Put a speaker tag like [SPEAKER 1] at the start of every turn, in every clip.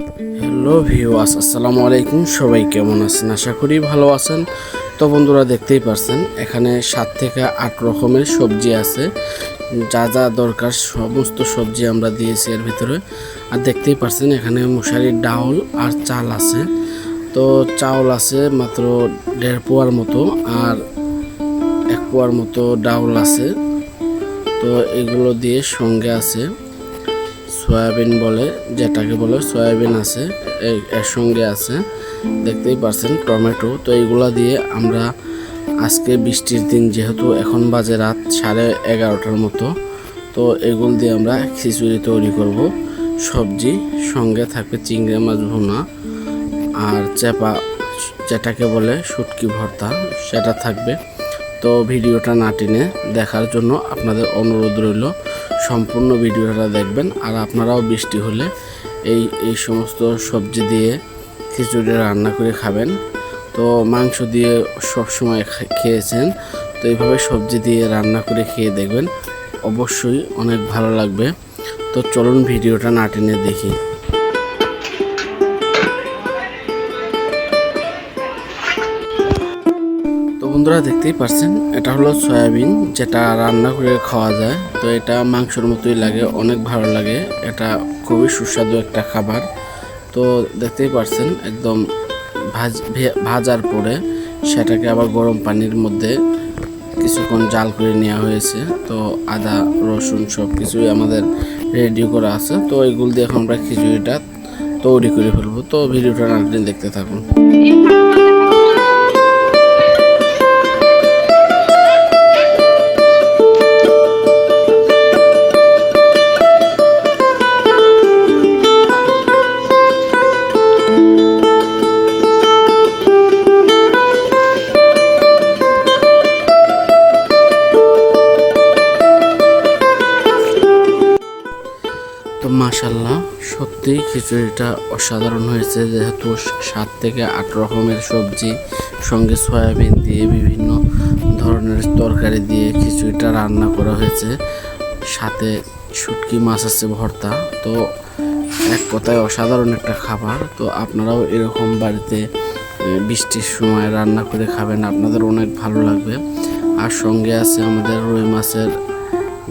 [SPEAKER 1] Hello viewers, আসসালামু আলাইকুম। সবাই কেমন আছেন? আশা করি ভালো আছেন। তো বন্ধুরা, দেখতেই পারছেন এখানে 7 থেকে 8 রকমের সবজি আছে। যা যা দরকার সমস্ত সবজি আমরা দিয়েছি এর ভিতরে। আর দেখতেই পারছেন এখানে মশারির ডাউল আর চাল আছে। তো চাউল আছে মাত্র 1.5 পোয়ার মতো, আর 1 পোয়ার মতো ডাউল আছে। তো এগুলো দিয়ে সঙ্গে আছে সয়াবিন বলে, যেটাকে বলে সয়াবিন আছে, এর সঙ্গে আছে দেখতেই পারছেন টমেটো। তো এইগুলা দিয়ে আমরা আজকে বৃষ্টির দিন, যেহেতু এখন বাজে রাত 11:30টার মতো, তো এগুলো দিয়ে আমরা খিচুড়ি তৈরি করব। সবজি সঙ্গে থাকবে চিংড়ি মাছ ভুনা আর চেপা, যেটাকে বলে শুটকি ভর্তা, সেটা থাকবে। তো ভিডিওটা না টেনে দেখার জন্য আপনাদের অনুরোধ রইল, সম্পূর্ণ ভিডিওটা দেখবেন। আর আপনারাও বৃষ্টি হলে এই সমস্ত সবজি দিয়ে খিচুড়ি রান্না করে খাবেন। তো মাংস দিয়ে সবসময় খেয়েছেন, তো এইভাবে সবজি দিয়ে রান্না করে খেয়ে দেখবেন, অবশ্যই অনেক ভালো লাগবে। তো চলুন ভিডিওটা না টেনে দেখি। বন্ধুরা, দেখতেই পারছেন এটা হলো সয়াবিন, যেটা রান্না করে খাওয়া যায়। তো এটা মাংসের মতোই লাগে, অনেক ভালো লাগে। এটা খুবই সুস্বাদু একটা খাবার। তো দেখতেই পারছেন একদম ভাজার পরে সেটাকে আবার গরম পানির মধ্যে কিছুক্ষণ জাল করে নেওয়া হয়েছে। তো আদা রসুন সব কিছুই আমাদের রেডি করা আছে। তো এইগুলো দিয়ে এখন আমরা খিচুড়িটা তৈরি করে ফেলবো। তো ভিডিওটা আপনি দেখতে থাকুন। তো মাশাল্লাহ, সত্যিই খিচুড়িটা অসাধারণ হয়েছে। যেহেতু 7 থেকে 8 রকমের সবজি সঙ্গে সয়াবিন দিয়ে বিভিন্ন ধরনের তরকারি দিয়ে খিচুড়িটা রান্না করা হয়েছে, সাথে শুটকি মাছ আছে ভর্তা। তো এক কথায় অসাধারণ একটা খাবার। তো আপনারাও এরকম বাড়িতে বৃষ্টির সময় রান্না করে খাবেন, আপনাদের অনেক ভালো লাগবে। আর সঙ্গে আছে আমাদের রুই মাছের,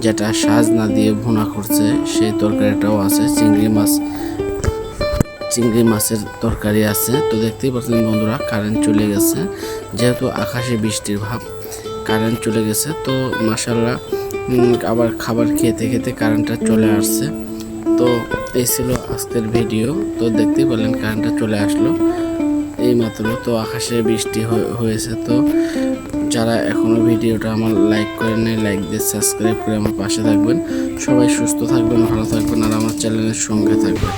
[SPEAKER 1] যেটা সাজনা দিয়ে ভুনা করছে, সেই তরকারিটাও আছে। চিংড়ি মাছের তরকারি আছে। তো দেখতেই পাচ্ছেন বন্ধুরা, কারেন্ট চলে গেছে, যেহেতু আকাশে বৃষ্টির ভাব, কারেন্ট চলে গেছে। তো মাশাআল্লাহ, আবার খাবার খেতে খেতে কারেন্টটা চলে আসছে। তো এই ছিল আজকের ভিডিও। তো দেখতেই পেলেন কারেন্টটা চলে আসলো এইমাত্র। তো আকাশে বৃষ্টি হয়েছে। তো যারা এখনও ভিডিওটা আমার লাইক করে নেয়, লাইক দিয়ে সাবস্ক্রাইব করে আমার পাশে থাকবেন। সবাই সুস্থ থাকবেন, ভালো থাকবেন, আর আমার চ্যানেলের সঙ্গে থাকবেন।